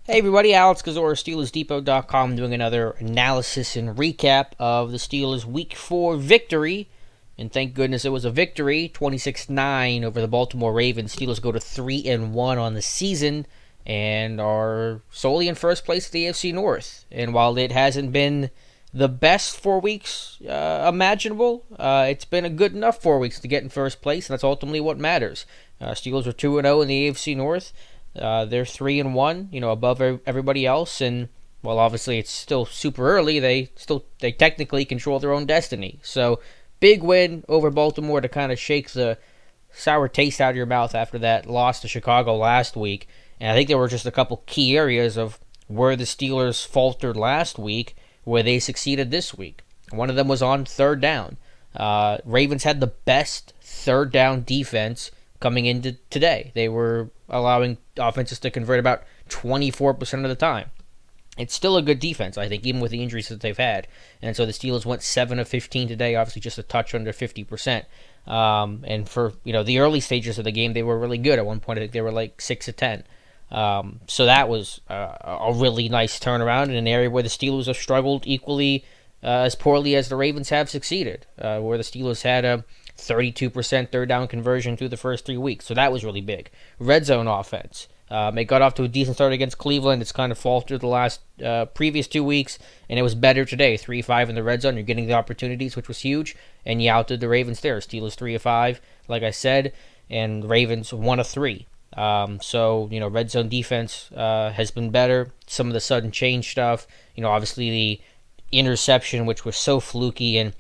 Hey everybody, Alex Kozora, SteelersDepot.com, doing another analysis and recap of the Steelers' Week 4 victory. And thank goodness it was a victory, 26-9 over the Baltimore Ravens. Steelers go to 3-1 on the season and are solely in first place at the AFC North. And while it hasn't been the best 4 weeks imaginable, it's been a good enough 4 weeks to get in first place, and that's ultimately what matters. Steelers are 2-0 in the AFC North. They're 3-1, above everybody else, and well, obviously it's still super early. They technically control their own destiny. So big win over Baltimore to kind of shake the sour taste out of your mouth after that loss to Chicago last week. And I think there were just a couple key areas of where the Steelers faltered last week, where they succeeded this week. One of them was on third down. Ravens had the best third down defense coming into today. They were allowing offenses to convert about 24% of the time. It's still a good defense, I think, even with the injuries that they've had. And so the Steelers went 7 of 15 today, obviously just a touch under 50%. And for the early stages of the game, they were really good. At one point, I think they were like 6 of 10. So that was a really nice turnaround in an area where the Steelers have struggled equally as poorly as the Ravens have succeeded, where the Steelers had a 32% third down conversion through the first 3 weeks. So that was really big. Red zone offense. It got off to a decent start against Cleveland. It's kind of faltered the last previous 2 weeks, and it was better today. 3-5 in the red zone. You're getting the opportunities, which was huge, and you outdid the Ravens there. Steelers 3-5, like I said, and Ravens 1-3. So red zone defense has been better. Some of the sudden change stuff. Obviously the interception, which was so fluky, and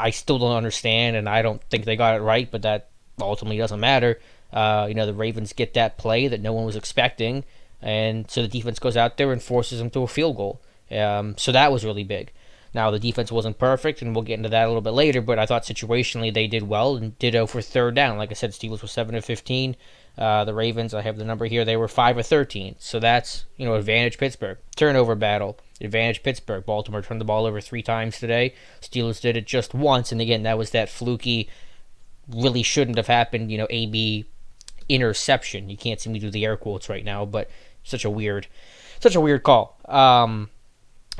I still don't understand, and I don't think they got it right, but that ultimately doesn't matter. The Ravens get that play that no one was expecting, and so the defense goes out there and forces them to a field goal. So that was really big. Now, the defense wasn't perfect, and we'll get into that a little bit later, but I thought situationally they did well, and ditto for third down. Like I said, Steelers were 7 of 15. The Ravens, I have the number here, they were 5 of 13. So that's, advantage Pittsburgh. Turnover battle. Advantage Pittsburgh. Baltimore turned the ball over 3 times today. Steelers did it just once, and again, that was that fluky, really shouldn't have happened, AB interception. You can't see me do the air quotes right now, but such a weird call.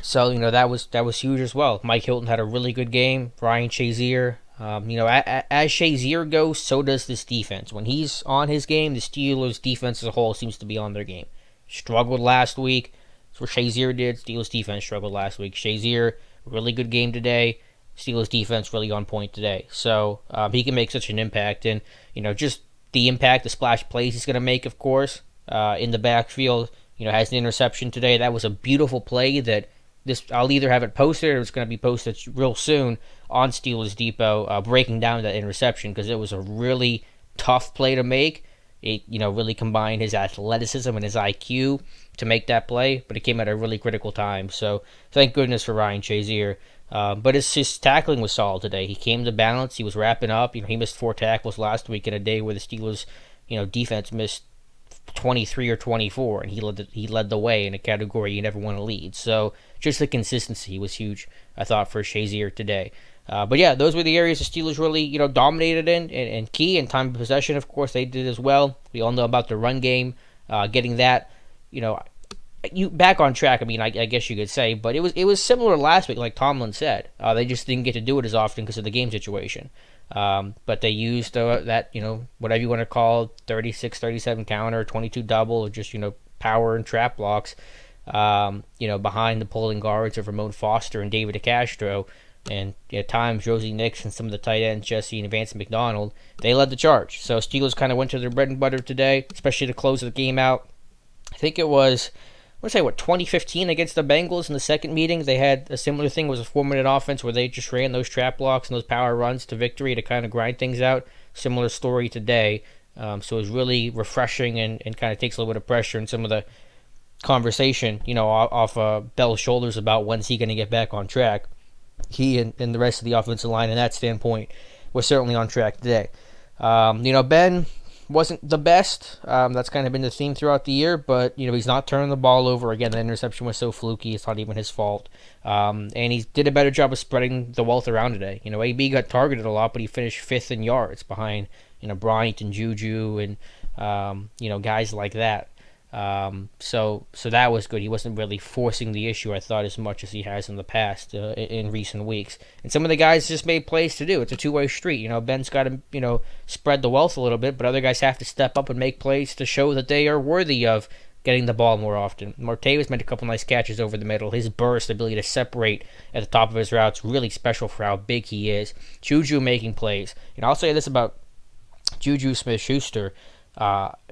So that was huge as well. Mike Hilton had a really good game. Ryan Shazier. As Shazier goes, so does this defense. When he's on his game, the Steelers' defense as a whole seems to be on their game. Struggled last week. That's what Shazier did. Steelers' defense struggled last week. Shazier, really good game today. Steelers' defense really on point today. So he can make such an impact. And, just the impact, the splash plays he's going to make, of course, in the backfield. Has an interception today. That was a beautiful play that I'll either have it posted or it's going to be posted real soon on Steelers Depot, breaking down that interception, because it was a really tough play to make. It, really combined his athleticism and his IQ to make that play, but it came at a really critical time. So thank goodness for Ryan Shazier. But his tackling was solid today. He came to balance. He was wrapping up. He missed 4 tackles last week in a day where the Steelers, defense missed 23 or 24, and he led the way in a category you never want to lead. So just the consistency was huge, I thought, for Shazier today. But yeah, those were the areas the Steelers really, dominated in, and key, and time of possession, of course, they did as well. We all know about the run game, getting that, you back on track. I mean, I guess you could say, but it was similar last week, like Tomlin said. They just didn't get to do it as often because of the game situation. But they used that, whatever you want to call 36, 37 counter, 22 double, or just, power and trap blocks, behind the pulling guards of Ramon Foster and David DeCastro. And at times, Josie Nix and some of the tight ends, Jesse and Vance McDonald, they led the charge. So Steelers kind of went to their bread and butter today, especially to close the game out. I think it was, 2015 against the Bengals in the second meeting. They had a similar thing. It was a 4-minute offense where they just ran those trap blocks and those power runs to victory to kind of grind things out. Similar story today. So it was really refreshing and kind of takes a little bit of pressure and some of the conversation, off Bell's shoulders about when's he going to get back on track. He and the rest of the offensive line, in that standpoint, was certainly on track today. Ben wasn't the best. That's kind of been the theme throughout the year, but he's not turning the ball over. Again, the interception was so fluky; it's not even his fault. And he did a better job of spreading the wealth around today. AB got targeted a lot, but he finished 5th in yards behind Bryant and Juju and guys like that. So that was good. He wasn't really forcing the issue, I thought, as much as he has in the past in recent weeks. And some of the guys just made plays to do. It's a two-way street. Ben's got to spread the wealth a little bit, but other guys have to step up and make plays to show that they are worthy of getting the ball more often. Martavis made a couple nice catches over the middle. His burst, ability to separate at the top of his routes, really special for how big he is. Juju making plays. I'll say this about Juju Smith-Schuster.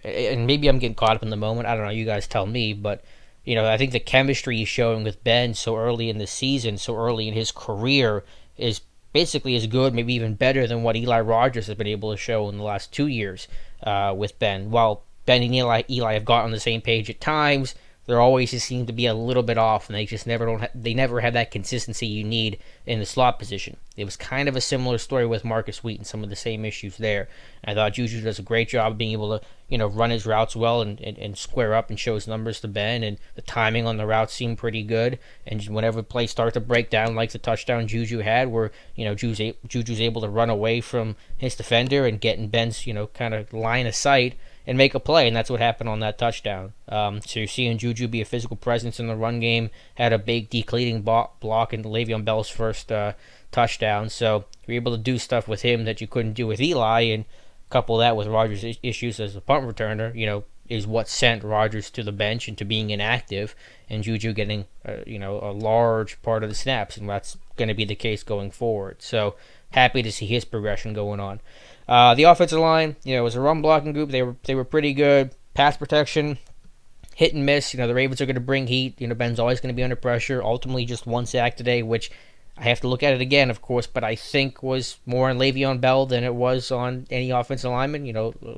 And maybe I'm getting caught up in the moment. I don't know. You guys tell me. But, I think the chemistry he's showing with Ben so early in the season, so early in his career, is basically as good, maybe even better than what Eli Rogers has been able to show in the last 2 years with Ben. While Ben and Eli have got on the same page at times, there always just seem to be a little bit off, and they just never have that consistency you need in the slot position. It was kind of a similar story with Marcus Wheaton, some of the same issues there. I thought Juju does a great job of being able to, run his routes well and square up and show his numbers to Ben, and the timing on the routes seemed pretty good. And whenever plays start to break down, like the touchdown Juju had, where Juju's able to run away from his defender and get in Ben's kind of line of sight and make a play, and that's what happened on that touchdown. So you're seeing Juju be a physical presence in the run game, had a big decleating block in Le'Veon Bell's first touchdown, so you're able to do stuff with him that you couldn't do with Eli, and couple that with Rodgers' issues as a punt returner, is what sent Rodgers to the bench and to being inactive, and Juju getting, a large part of the snaps, and that's going to be the case going forward. So happy to see his progression going on. The offensive line, it was a run blocking group. They were pretty good. Pass protection, hit and miss. The Ravens are going to bring heat. Ben's always going to be under pressure. Ultimately, just one sack today, which I have to look at it again, of course, but I think was more on Le'Veon Bell than it was on any offensive lineman.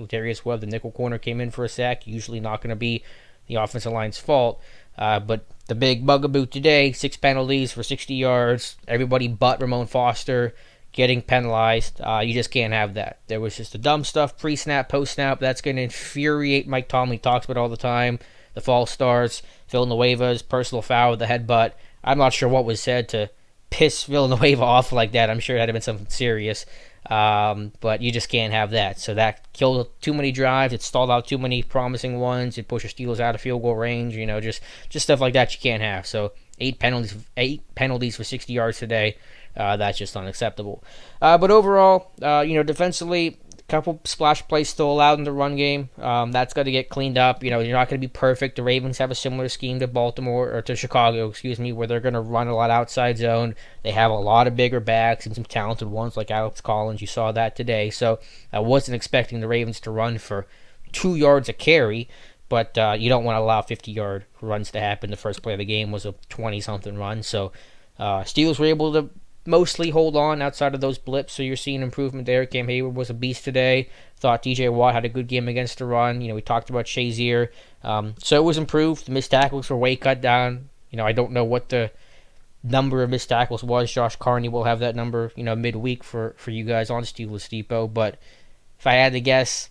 Darius Webb, the nickel corner, came in for a sack. Usually not going to be the offensive line's fault. But the big bugaboo today, 6 penalties for 60 yards. Everybody but Ramon Foster getting penalized. You just can't have that. There was just the dumb stuff, pre-snap, post-snap. That's going to infuriate Mike Tomlin. He talks about it all the time. The false starts, Villanueva's personal foul with the headbutt. I'm not sure what was said to piss Villanueva off like that. I'm sure it had been something serious. But you just can't have that. So that killed too many drives. It stalled out too many promising ones. It pushed the Steelers out of field goal range. Just stuff like that you can't have. So 8 penalties for 60 yards today. That's just unacceptable. But overall, defensively, a couple splash plays still allowed in the run game. That's got to get cleaned up. You're not going to be perfect. The Ravens have a similar scheme to Chicago, where they're going to run a lot outside zone. They have a lot of bigger backs and some talented ones like Alex Collins. You saw that today. So I wasn't expecting the Ravens to run for 2 yards a carry, but you don't want to allow 50-yard runs to happen. The first play of the game was a 20-something run. So Steelers were able to mostly hold on outside of those blips, so you're seeing improvement there. Cam Hayward was a beast today. Thought DJ Watt had a good game against the run. We talked about Shazier. So it was improved. The missed tackles were way cut down. I don't know what the number of missed tackles was. Josh Carney will have that number, midweek for you guys on Steelers Depot. But if I had to guess,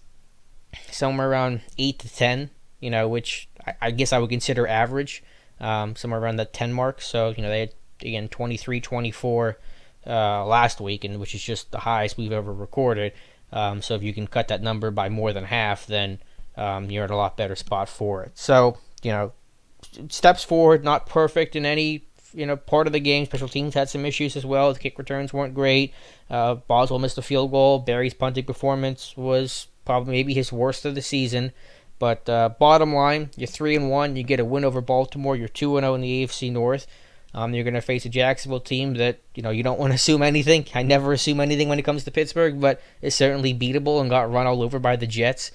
somewhere around 8 to 10, which I guess I would consider average, somewhere around that 10 mark. So, they had, again, 23, 24 last week, and which is just the highest we've ever recorded. So if you can cut that number by more than half, then you're in a lot better spot for it. So, steps forward, not perfect in any part of the game. Special teams had some issues as well. The kick returns weren't great. Boswell missed a field goal. Barry's punting performance was probably maybe his worst of the season. But bottom line, you're 3-1. You get a win over Baltimore. You're 2-0 in the AFC North. You're going to face a Jacksonville team that, you don't want to assume anything. I never assume anything when it comes to Pittsburgh, but it's certainly beatable and got run all over by the Jets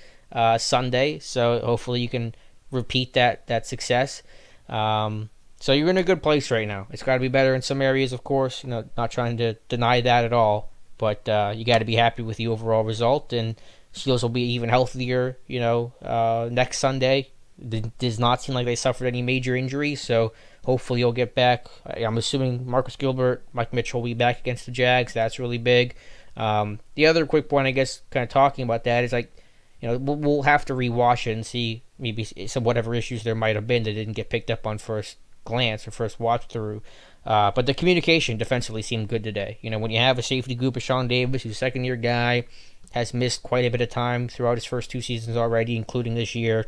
Sunday. So hopefully you can repeat that success. So you're in a good place right now. It's got to be better in some areas, of course. Not trying to deny that at all, but you got to be happy with the overall result. And Steelers will be even healthier, next Sunday. It does not seem like they suffered any major injuries, so hopefully you'll get back. I'm assuming Marcus Gilbert, Mike Mitchell will be back against the Jags. That's really big. The other quick point, I guess, kind of talking about that is we'll have to rewash it and see maybe some whatever issues there might have been that didn't get picked up on first glance or first watch through. But the communication defensively seemed good today. When you have a safety group of Sean Davis, who's a second-year guy, has missed quite a bit of time throughout his first 2 seasons already, including this year.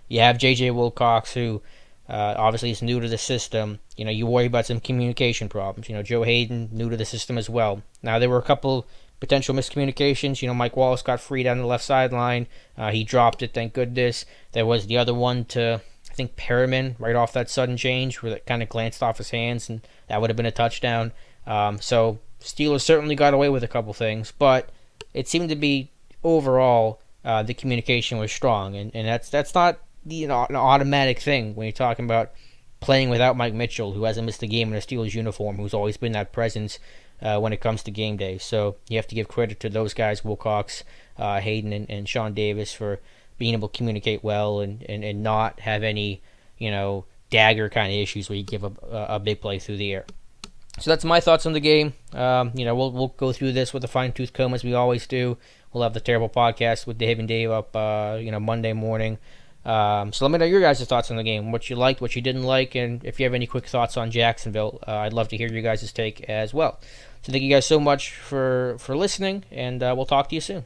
You have J.J. Wilcox, who obviously is new to the system. You worry about some communication problems. Joe Hayden, new to the system as well. Now, there were a couple potential miscommunications. Mike Wallace got free down the left sideline. He dropped it, thank goodness. There was the other one to, I think, Perriman right off that sudden change where it kind of glanced off his hands, and that would have been a touchdown. So Steelers certainly got away with a couple things, but it seemed to be overall the communication was strong, and that's not an automatic thing when you're talking about playing without Mike Mitchell, who hasn't missed a game in a Steelers uniform, who's always been that presence when it comes to game day. So you have to give credit to those guys, Wilcox, Hayden, and Sean Davis, for being able to communicate well and not have any dagger kind of issues where you give a big play through the air. So that's my thoughts on the game. We'll go through this with a fine-tooth comb as we always do. We'll have the Terrible Podcast with Dave and Dave up Monday morning. So let me know your guys' thoughts on the game, what you liked, what you didn't like, and if you have any quick thoughts on Jacksonville, I'd love to hear your guys' take as well. So thank you guys so much for listening, and we'll talk to you soon.